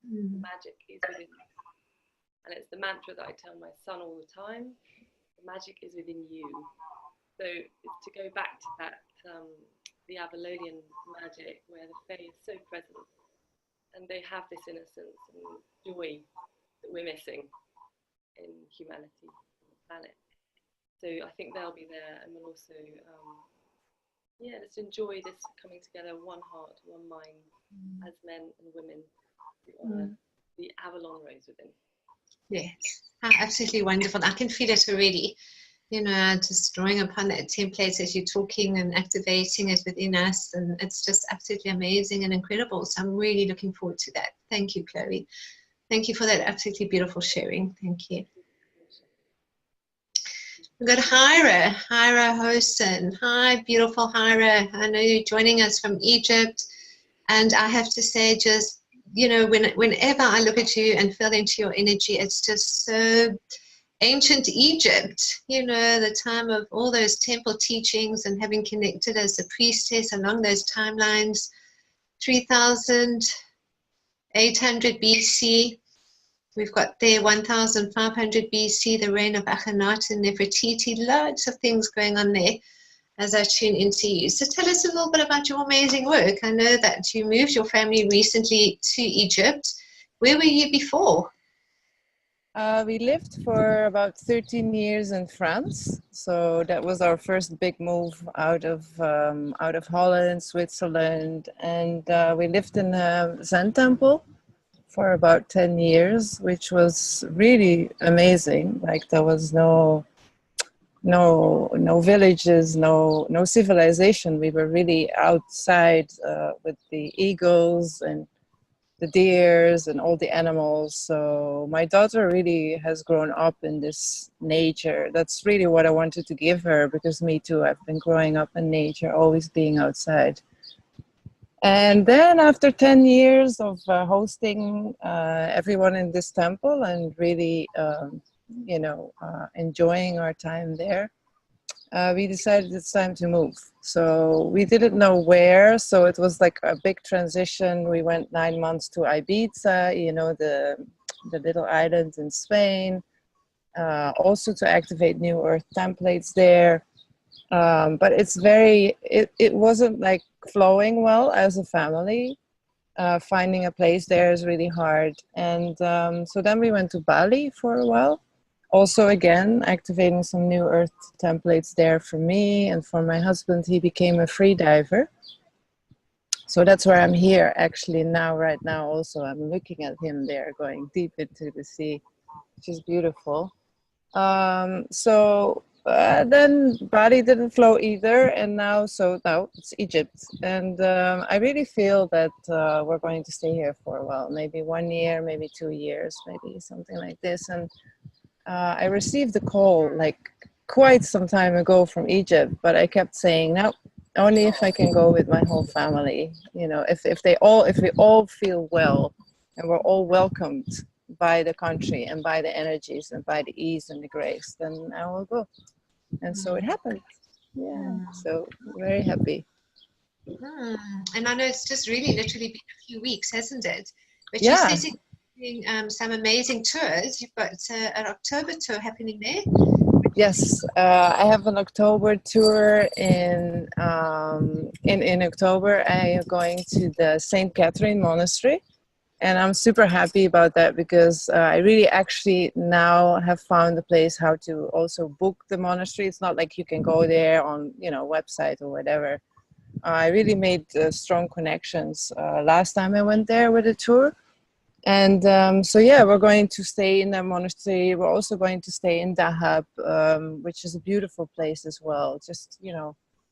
Speaker 3: The magic is within us. And it's the mantra that I tell my son all the time. The magic is within you. So it's to go back to that, the Avalonian magic, where the Fae is so present. And they have this innocence and joy that we're missing in humanity, on the planet. So I think they'll be there, and we'll also, let's enjoy this coming together, one heart, one mind, as men and women who honour the Avalon rose within.
Speaker 1: Yes, absolutely wonderful. I can feel it already. Just drawing upon that template as you're talking and activating it within us, and it's just absolutely amazing and incredible. So I'm really looking forward to that. Thank you, Chloe. Thank you for that absolutely beautiful sharing. Thank you. We've got Hira Hosen. Hi, beautiful Hira. I know you're joining us from Egypt, and I have to say, just, whenever I look at you and feel into your energy, it's just so ancient Egypt, the time of all those temple teachings and having connected as a priestess along those timelines, 3,800 BC. We've got there 1,500 BC, the reign of Akhenaten, Nefertiti, lots of things going on there as I tune into you. So tell us a little bit about your amazing work. I know that you moved your family recently to Egypt. Where were you before?
Speaker 4: We lived for about 13 years in France, so that was our first big move out of Holland, Switzerland, and we lived in a Zen temple for about 10 years, which was really amazing. Like there was no villages, no civilization. We were really outside with the eagles and the deers and all the animals. So my daughter really has grown up in this nature. That's really what I wanted to give her, because me too, I've been growing up in nature, always being outside. And then after 10 years of hosting everyone in this temple and really, enjoying our time there, we decided it's time to move. So we didn't know where, so it was like a big transition. We went 9 months to Ibiza, the little island in Spain, also to activate New Earth templates there. But it wasn't like flowing well as a family. Finding a place there is really hard. And so then we went to Bali for a while. Also, again, activating some New Earth templates there for me and for my husband. He became a free diver. So that's where I'm here actually right now also. I'm looking at him there going deep into the sea, which is beautiful. Then Bali didn't flow either, and now it's Egypt. And I really feel that we're going to stay here for a while, maybe 1 year, maybe 2 years, maybe something like this. And I received a call like quite some time ago from Egypt, but I kept saying, no, only if I can go with my whole family. If we all feel well and we're all welcomed by the country and by the energies and by the ease and the grace, then I will go. And so it happened. Yeah, so very happy.
Speaker 1: And I know it's just really literally been a few weeks, hasn't it? But
Speaker 4: Yeah.
Speaker 1: you're doing some amazing tours. You've got an October tour happening there.
Speaker 4: Yes, I have an October tour in October. I am going to the St. Catherine Monastery, and I'm super happy about that because I really actually now have found a place how to also book the monastery. It's not like you can go there on website or whatever. I really made strong connections last time I went there with a tour. And we're going to stay in the monastery. We're also going to stay in Dahab, which is a beautiful place as well. Just,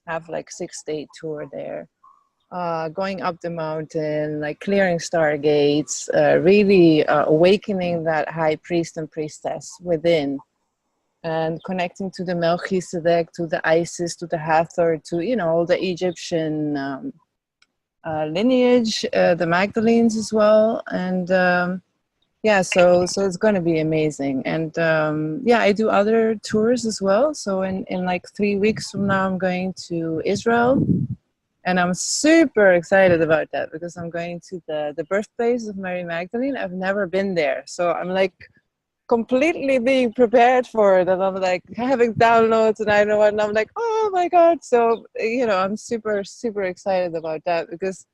Speaker 4: have like 6-day tour there. Going up the mountain, like clearing stargates, really awakening that high priest and priestess within, and connecting to the Melchizedek, to the Isis, to the Hathor, to, all the Egyptian lineage, the Magdalenes as well. And so it's going to be amazing. And I do other tours as well. So in like 3 weeks from now, I'm going to Israel. And I'm super excited about that because I'm going to the birthplace of Mary Magdalene. I've never been there. So I'm like completely being prepared for it. And I'm like having downloads and I know what, and I'm like, oh my God. So, I'm super, super excited about that because,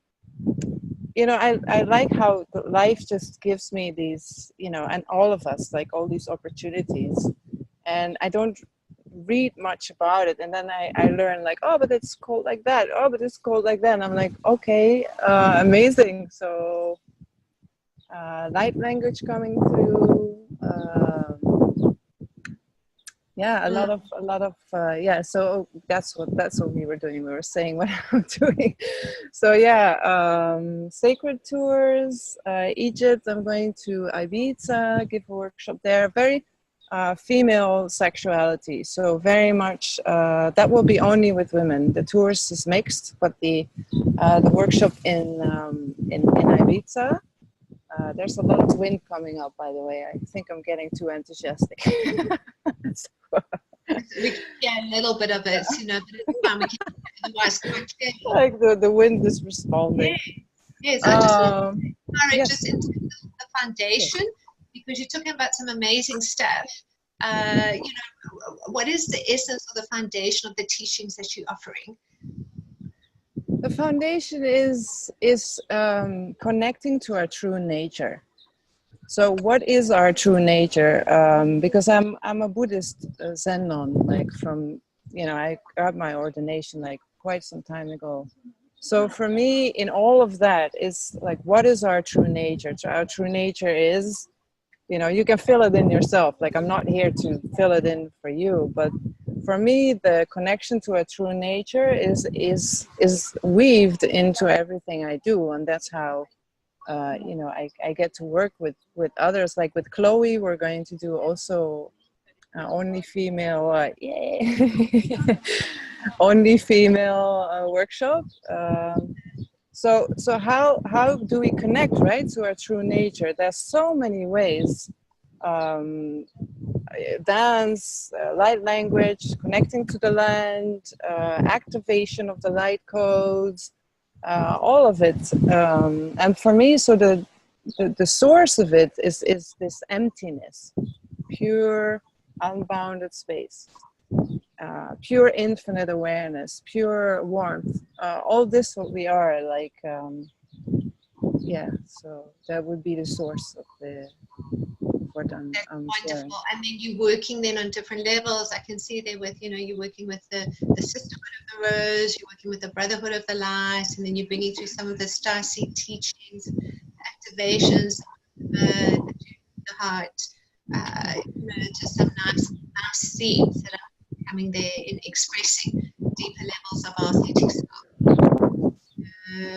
Speaker 4: I like how life just gives me these, and all of us, like all these opportunities. And I don't read much about it, and then I learn like, oh, but it's called like that, oh, but it's called like that, and I'm like, okay, amazing. So light language coming through, a lot of so that's what we were doing. We were saying what I'm doing. So sacred tours, Egypt. I'm going to Ibiza, give a workshop there. Very female sexuality, so very much that will be only with women. The tours is mixed, but the workshop in Ibiza, there's a lot of wind coming up, by the way. I think I'm getting too enthusiastic.
Speaker 1: We can get a little bit of it, but it's fine. We can otherwise quite clearly.
Speaker 4: Like the wind is responding.
Speaker 1: Yes, I just want to
Speaker 4: yes.
Speaker 1: just into the foundation, because you're talking about some amazing stuff. What is the essence of the foundation of the teachings that you're offering?
Speaker 4: The foundation is connecting to our true nature. So what is our true nature? Because I'm a Buddhist Zen nun, like from, I got my ordination like quite some time ago. So for me, in all of that is like, what is our true nature? So our true nature is, you can fill it in yourself. Like, I'm not here to fill it in for you, but for me, the connection to a true nature is weaved into everything I do, and that's how I get to work with others. Like with Chloe, we're going to do also only female, only female workshop. So how do we connect, right, to our true nature? There's so many ways. Dance, light language, connecting to the land, activation of the light codes, all of it. And for me, so the source of it is this emptiness, pure unbounded space, pure infinite awareness, pure warmth. All this what we are, like, so that would be the source of what I'm
Speaker 1: That's
Speaker 4: sharing.
Speaker 1: wonderful. And then you're working then on different levels. I can see there with, you're working with the Sisterhood of the Rose, you're working with the Brotherhood of the Light, and then you're bringing through some of the starseed teachings, activations, the heart, just some nice seeds that are coming there in expressing deeper levels of our authentic self.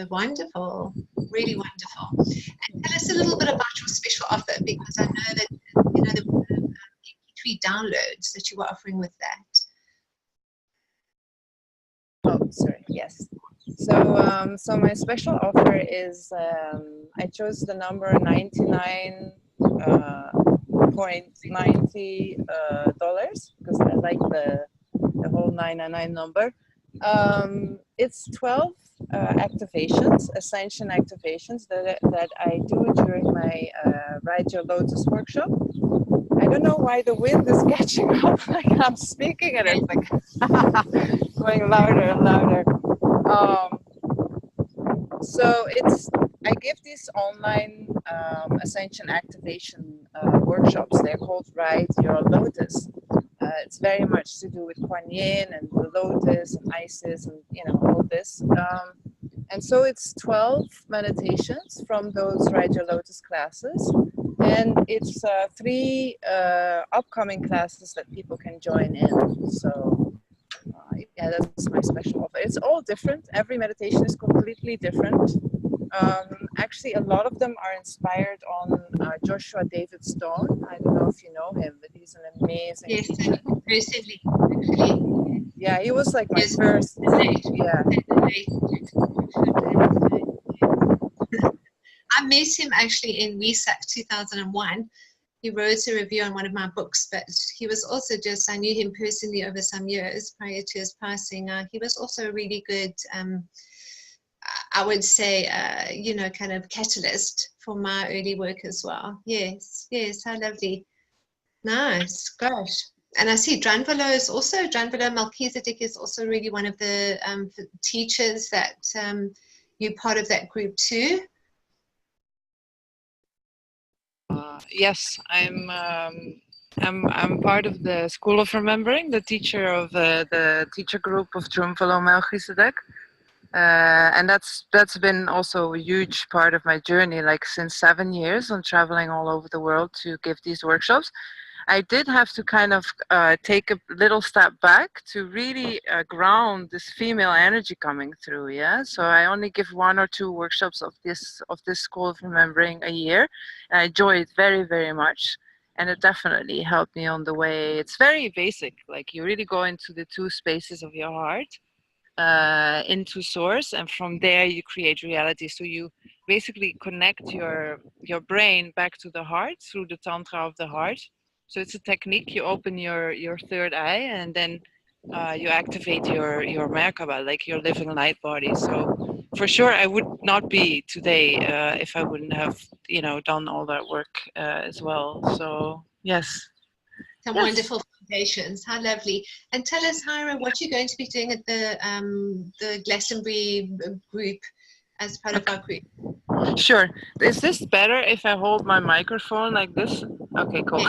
Speaker 1: Wonderful, really wonderful. And tell us a little bit about your special offer, because I know that there were MP3 downloads that you were offering with that.
Speaker 4: Oh, sorry. Yes. So, so my special offer is I chose the number $99.90 because I like the whole 999 number. It's 12 activations, ascension activations that I do during my Ride Your Lotus workshop. I don't know why the wind is catching up. Like, I'm speaking and it's like going louder and louder. So I give these online ascension activation workshops. They're called Ride Your Lotus. It's very much to do with Kuan Yin and the lotus and Isis and all this. And so it's 12 meditations from those Ride Your Lotus classes. And it's 3 upcoming classes that people can join in. So yeah, that's my special offer. It's all different. Every meditation is completely different. Actually, a lot of them are inspired on Joshua David Stone. I don't know if you know him, but he's an amazing teacher.
Speaker 1: Recently, actually.
Speaker 4: Yeah, he was like my first. Yeah.
Speaker 1: I met him actually in WESAC 2001. He wrote a review on one of my books, but he was also I knew him personally over some years prior to his passing. He was also a really good, I would say, kind of catalyst for my early work as well. Yes, how lovely. Nice, gosh. And I see Dranvalo Melchizedek is also really one of the teachers that you're part of that group too.
Speaker 4: Yes, I'm part of the School of Remembering, the teacher of the teacher group of Dranvalo Melchizedek, and that's been also a huge part of my journey. Like since 7 years, I'm traveling all over the world to give these workshops. I did have to kind of take a little step back to really ground this female energy coming through. Yeah, so I only give 1 or 2 workshops of this School of Remembering a year, and I enjoy it very, very much. And it definitely helped me on the way. It's very basic. Like you really go into the 2 spaces of your heart, into source, and from there you create reality. So you basically connect your brain back to the heart through the tantra of the heart. So it's a technique. You open your third eye, and then you activate your Merkaba, like your living light body. So for sure, I would not be today if I wouldn't have done all that work as well. So yes.
Speaker 1: Some wonderful foundations. How lovely. And tell us, Hira, what you're going to be doing at the Glastonbury group as part of our group.
Speaker 4: Sure. Is this better if I hold my microphone like this? Okay, cool.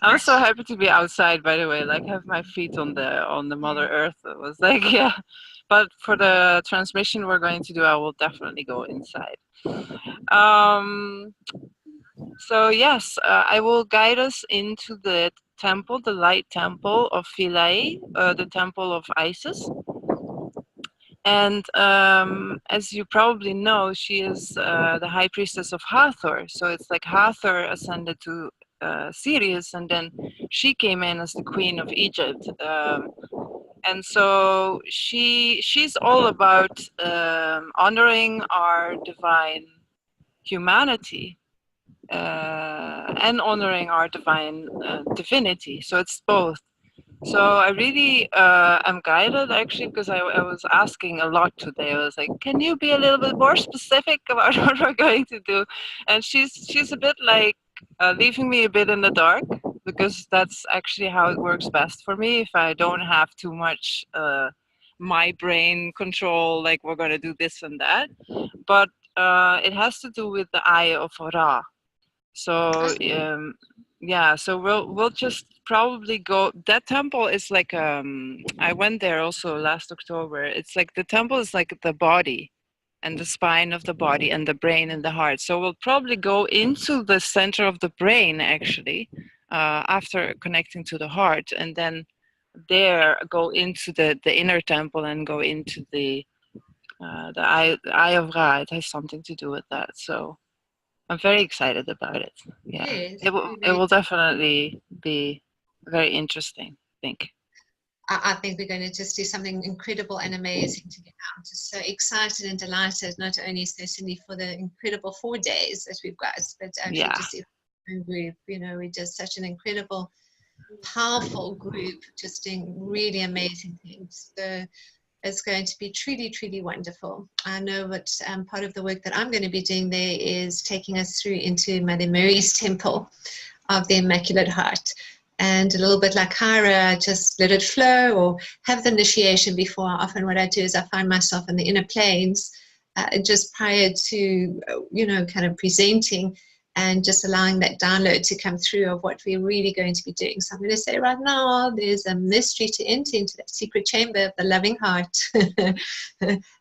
Speaker 4: I'm so happy to be outside, by the way. Like, have my feet on the Mother Earth. It was like, yeah. But for the transmission we're going to do, I will definitely go inside. So yes, I will guide us into the temple, the light temple of Philae, the temple of Isis. And as you probably know, she is the high priestess of Hathor. So it's like Hathor ascended to Sirius, and then she came in as the queen of Egypt. And so she's all about honoring our divine humanity and honoring our divine divinity. So it's both. So I really am guided actually because I was asking a lot today. I was like, can you be a little bit more specific about what we're going to do? And she's a bit like leaving me a bit in the dark because that's actually how it works best for me. If I don't have too much my brain control, like we're going to do this and that. But it has to do with the eye of Ra. So yeah, so we'll just probably go. That temple is like I went there also last October. It's like the temple is like the body and the spine of the body and the brain and the heart. So we'll probably go into the center of the brain actually after connecting to the heart, and then there go into the inner temple and go into the eye of Ra. It has something to do with that. So I'm very excited about it. Yeah,
Speaker 1: Yes,
Speaker 4: it will definitely be very interesting, I think.
Speaker 1: I think we're going to just do something incredible and amazing together. I'm just so excited and delighted, not only certainly for the incredible 4 days that we've got, but actually just the group. You know, we're just such an incredible, powerful group, just doing really amazing things. So it's going to be truly, truly wonderful. I know what part of the work that I'm going to be doing there is taking us through into Mother Mary's temple of the Immaculate Heart. And a little bit like Hira, just let it flow or have the initiation before. Often what I do is I find myself in the inner planes just prior to, you know, kind of presenting and just allowing that download to come through of what we're really going to be doing. So I'm going to say right now, there's a mystery to enter into that secret chamber of the loving heart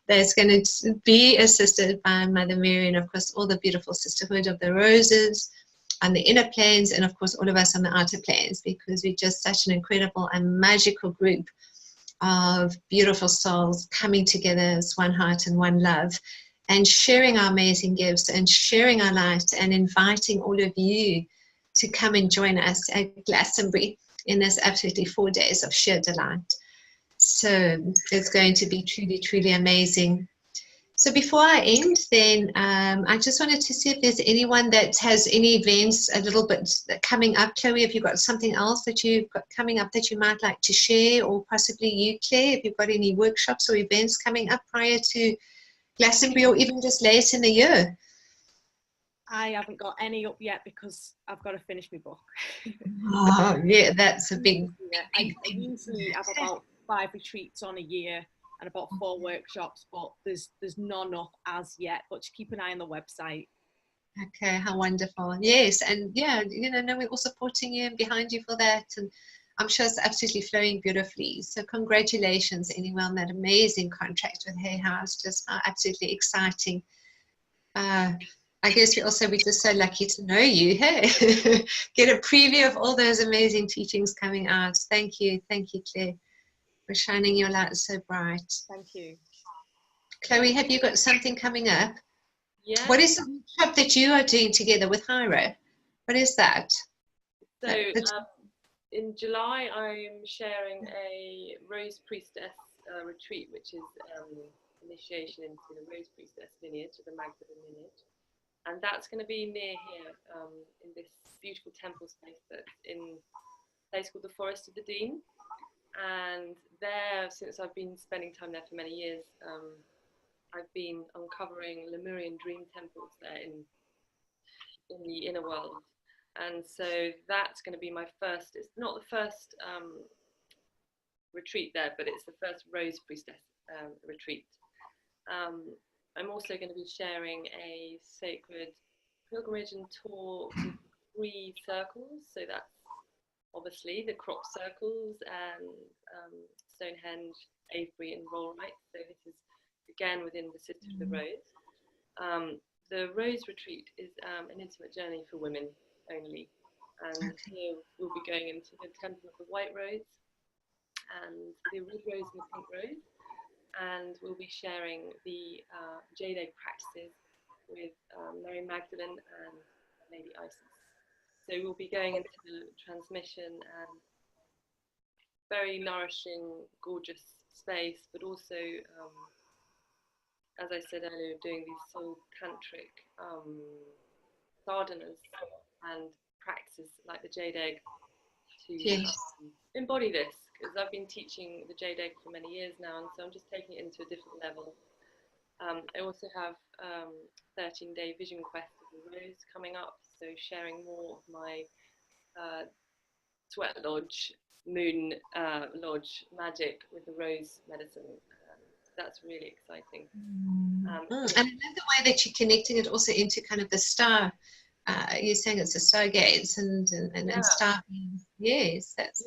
Speaker 1: that's going to be assisted by Mother Mary and, of course, all the beautiful Sisterhood of the Roses on the inner planes, and of course all of us on the outer planes, because we're just such an incredible and magical group of beautiful souls coming together as one heart and one love, and sharing our amazing gifts and sharing our light, and inviting all of you to come and join us at Glastonbury in this absolutely 4 days of sheer delight. So it's going to be truly, truly amazing. So before I end, then I just wanted to see if there's anyone that has any events a little bit coming up. Chloe, have you got something else that you've got coming up that you might like to share, or possibly you, Claire, if you've got any workshops or events coming up prior to Glastonbury, or even just late in the year?
Speaker 2: I haven't got any up yet because I've got to finish my book.
Speaker 1: Oh, yeah, that's a big,
Speaker 2: I usually have about 5 retreats on a year and about 4 workshops, but there's none up as yet, but just keep an eye on the website.
Speaker 1: Okay, how wonderful. Yes, and yeah, you know, we're all supporting you and behind you for that, and I'm sure it's absolutely flowing beautifully. So congratulations anyone on that amazing contract with Hay House, just absolutely exciting. I guess we're just so lucky to know you, hey? Get a preview of all those amazing teachings coming out. Thank you, Claire, for shining your light so bright.
Speaker 2: Thank you.
Speaker 1: Chloe, have you got something coming up?
Speaker 3: Yeah.
Speaker 1: What is the workshop that you are doing together with Hira? What is that?
Speaker 3: So in July, I'm sharing a Rose Priestess retreat, which is initiation into the Rose Priestess lineage, the Magdalene lineage. And that's going to be near here in this beautiful temple space that's in a place called the Forest of the Dean. And there, since I've been spending time there for many years, I've been uncovering Lemurian dream temples there in the inner world. And so that's going to be my first, it's not the first retreat there, but it's the first Rose Priestess retreat. I'm also going to be sharing a sacred pilgrimage and tour to 3 circles. So that's obviously the crop circles and Stonehenge, Avebury and Rollright. So this is again within the Sisterhood of the Rose. The Rose Retreat is an intimate journey for women only. And here we'll be going into the Temple of the White Rose and the Red Rose and the Pink Rose. And we'll be sharing the Jade Egg practices with Mary Magdalene and Lady Isis. So we'll be going into the transmission and very nourishing, gorgeous space, but also, as I said earlier, doing these soul tantric sadhanas and practices like the Jade Egg to embody this, because I've been teaching the Jade Egg for many years now, and so I'm just taking it into a different level. I also have 13-day vision quest of the Rose coming up, so sharing more of my sweat lodge, moon lodge magic with the Rose medicine. That's really exciting.
Speaker 1: And I love the way that you're connecting it also into kind of the star. You're saying it's the stargates and star. Yes, that's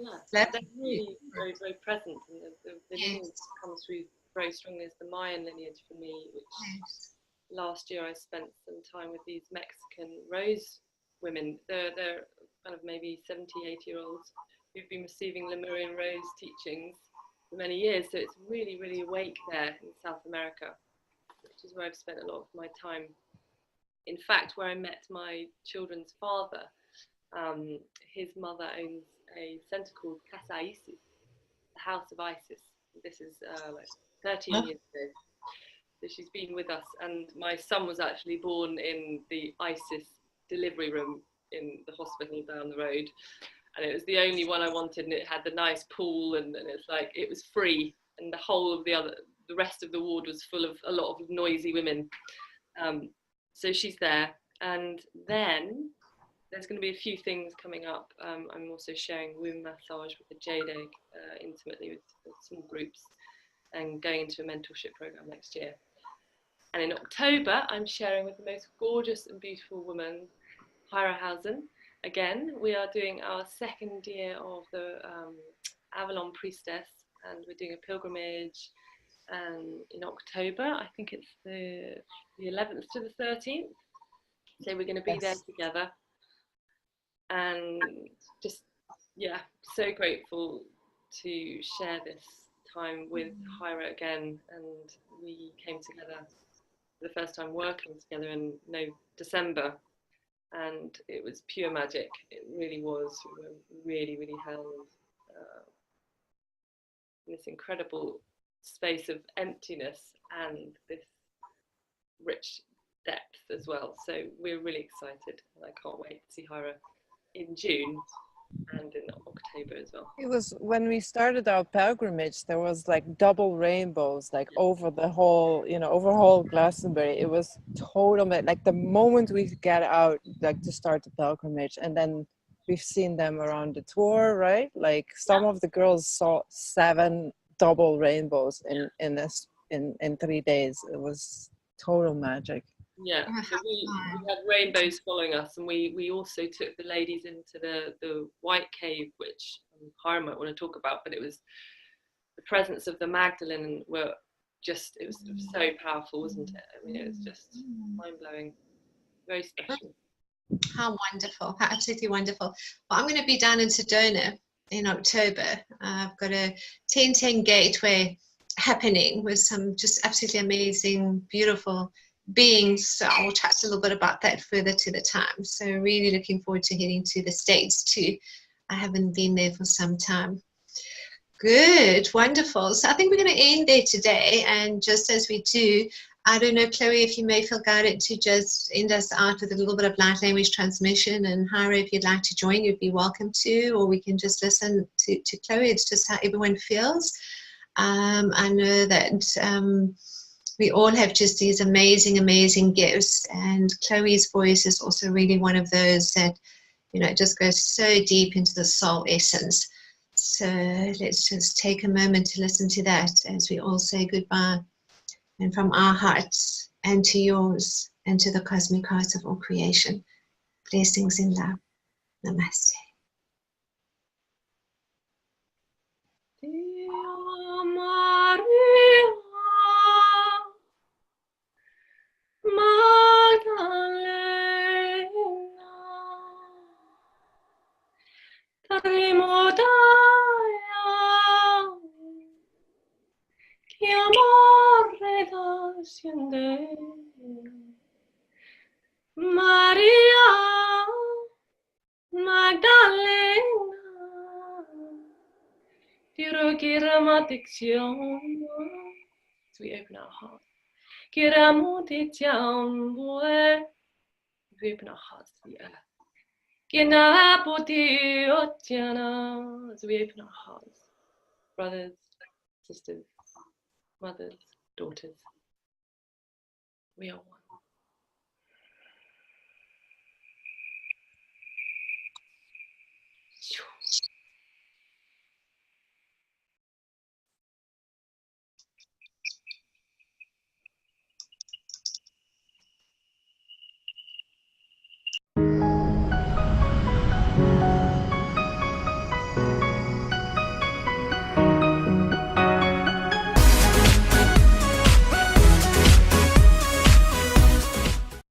Speaker 3: really very, very present. And the lineage that comes through very strongly is the Mayan lineage for me, which last year I spent some time with these Mexican rose women. They're kind of maybe 70, 80-year-olds who've been receiving Lemurian rose teachings for many years. So it's really, really awake there in South America, which is where I've spent a lot of my time. In fact, where I met my children's father, his mother owns a centre called Casa Isis, the House of Isis. This is like 13 years ago. So she's been with us, and my son was actually born in the Isis delivery room in the hospital down the road. And it was the only one I wanted, and it had the nice pool, and it's like, it was free, and the whole of the rest of the ward was full of a lot of noisy women. So she's there, and then there's going to be a few things coming up. I'm also sharing womb massage with the Jade Egg intimately with small groups, and going into a mentorship program next year. And in October, I'm sharing with the most gorgeous and beautiful woman, Hira Hosen. Again, we are doing our 2nd year of the Avalon Priestess, and we're doing a pilgrimage. And in October, I think it's the 11th to the 13th. So we're going to be there together. And just, so grateful to share this time with Hira again. And we came together for the first time working together in December. And it was pure magic. It really was. We were really, really held in this incredible space of emptiness and this rich depth as well. So we're really excited, and I can't wait to see Hira in June and in October as well.
Speaker 4: It was when we started our pilgrimage, there was like double rainbows, like over the whole, over whole Glastonbury. It was total, like the moment we get out, like to start the pilgrimage, and then we've seen them around the tour, right? Like some of the girls saw 7 double rainbows in 3 days. It was total magic.
Speaker 3: Yeah, so we had rainbows following us, and we also took the ladies into the White Cave, which Hira might want to talk about, but it was the presence of the Magdalene were just, it was so powerful, wasn't it? I mean, it was just mind-blowing, very special.
Speaker 1: How wonderful, how absolutely wonderful. Well, I'm going to be down in Sedona in October. I've got a 10-10 gateway happening with some just absolutely amazing, beautiful beings. So I'll chat a little bit about that further to the time. So really looking forward to heading to the States too. I haven't been there for some time. Good, wonderful. So I think we're going to end there today. And just as we do, I don't know, Chloe, if you may feel guided to just end us out with a little bit of light language transmission. And Hira, if you'd like to join, you'd be welcome to, or we can just listen to Chloe. It's just how everyone feels. I know that we all have just these amazing, amazing gifts. And Chloe's voice is also really one of those that, it just goes so deep into the soul essence. So let's just take a moment to listen to that as we all say goodbye. And from our hearts, and to yours and to the cosmic heart of all creation. Blessings in love. Namaste.
Speaker 3: Maria Magdalena, as we open our hearts. As we open our hearts to the earth. As we open our hearts, brothers, sisters, mothers, daughters, we are one.